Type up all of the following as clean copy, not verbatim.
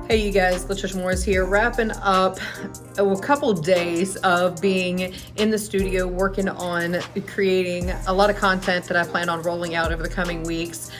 Hey you guys, Latricia Morris here, wrapping up a couple days of being in the studio working on creating a lot of content that I plan on rolling out over the coming weeks.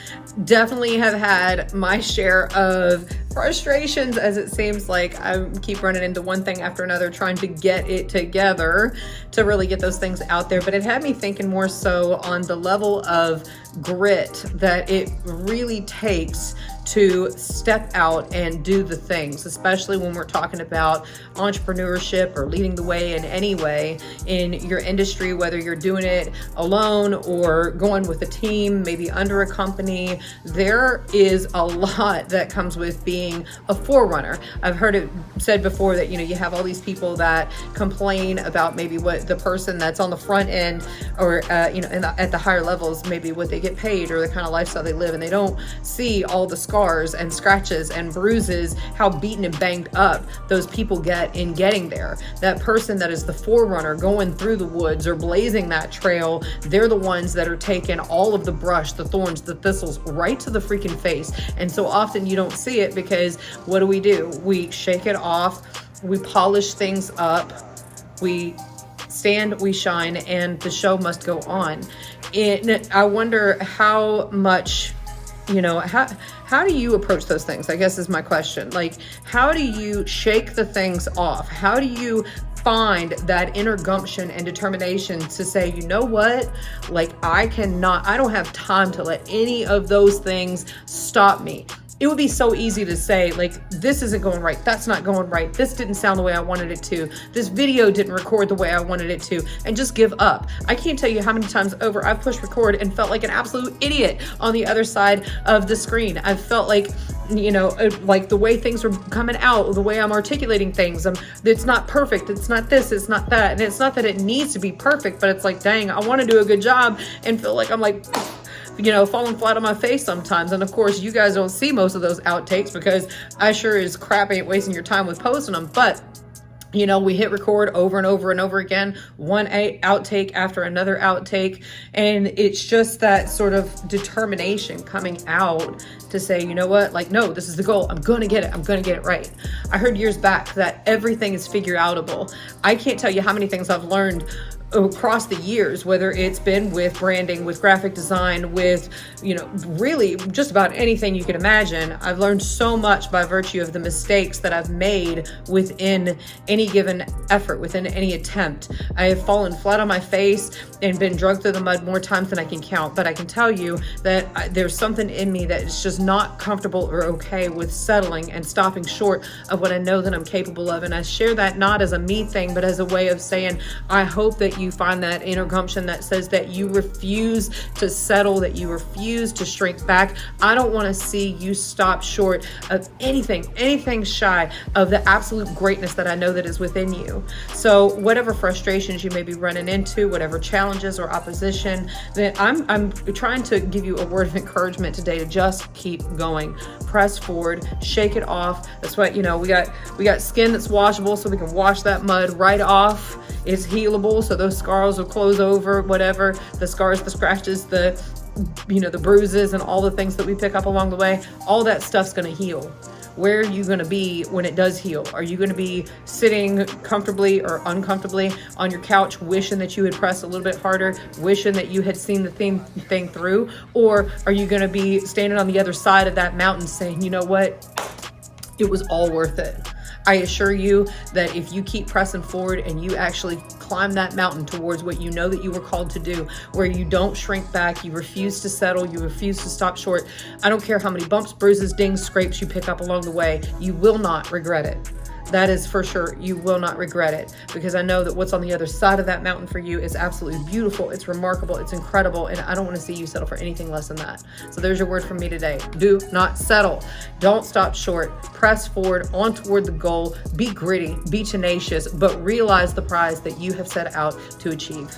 Definitely have had my share of frustrations, as it seems like I keep running into one thing after another trying to get it together to really get those things out there. But it had me thinking more so on the level of grit that it really takes to step out and do the things, especially when we're talking about entrepreneurship or leading the way in any way in your industry, whether you're doing it alone or going with a team, maybe under a company. There is a lot that comes with being a forerunner. I've heard it said before that, you have all these people that complain about maybe what the person that's on the front end or, at the higher levels, maybe what they get paid or the kind of lifestyle they live, and they don't see all the scars and scratches and bruises, how beaten and banged up those people get in getting there. That person that is the forerunner going through the woods or blazing that trail, they're the ones that are taking all of the brush, the thorns, the thistles right to the freaking face. And so often you don't see it because what do? We shake it off, we polish things up, we stand, we shine, and the show must go on. And I wonder how much, how do you approach those things, I guess is my question. Like, how do you shake the things off? How do you find that inner gumption and determination to say, you know what, like I don't have time to let any of those things stop me. It would be so easy to say, like, this isn't going right, that's not going right, this didn't sound the way I wanted it to, this video didn't record the way I wanted it to, and just give up. I can't tell you how many times over I've pushed record and felt like an absolute idiot on the other side of the screen. I've felt like, like the way things are coming out, the way I'm articulating things, it's not perfect, it's not this, it's not that, and it's not that it needs to be perfect, but it's like, dang, I want to do a good job and feel like I'm like, falling flat on my face sometimes. And of course, you guys don't see most of those outtakes because I sure as crap ain't wasting your time with posting them. But we hit record over and over and over again, one outtake after another outtake. And it's just that sort of determination coming out to say, you know what, like, no, this is the goal. I'm going to get it. I'm going to get it right. I heard years back that everything is figure outable. I can't tell you how many things I've learned across the years, whether it's been with branding, with graphic design, with, really just about anything you can imagine. I've learned so much by virtue of the mistakes that I've made within any given effort, within any attempt. I have fallen flat on my face and been dragged through the mud more times than I can count. But I can tell you that there's something in me that is just not comfortable or okay with settling and stopping short of what I know that I'm capable of. And I share that not as a me thing, but as a way of saying, I hope that you find that inner gumption that says that you refuse to settle, that you refuse to shrink back. I don't want to see you stop short of anything shy of the absolute greatness that I know that is within you. So whatever frustrations you may be running into, whatever challenges or opposition, that I'm trying to give you a word of encouragement today to just keep going, press forward, shake it off. That's what, we got skin that's washable, so we can wash that mud right off. It's healable, so those scars will close over, whatever, the scars, the scratches, the bruises and all the things that we pick up along the way, all that stuff's going to heal. Where are you going to be when it does heal? Are you going to be sitting comfortably or uncomfortably on your couch wishing that you had pressed a little bit harder, wishing that you had seen the thing through? Or are you going to be standing on the other side of that mountain saying, you know what, it was all worth it? I assure you that if you keep pressing forward and you actually climb that mountain towards what you know that you were called to do, where you don't shrink back, you refuse to settle, you refuse to stop short, I don't care how many bumps, bruises, dings, scrapes you pick up along the way, you will not regret it. That is for sure. You will not regret it, because I know that what's on the other side of that mountain for you is absolutely beautiful. It's remarkable. It's incredible. And I don't want to see you settle for anything less than that. So there's your word from me today. Do not settle. Don't stop short. Press forward on toward the goal. Be gritty, be tenacious, but realize the prize that you have set out to achieve.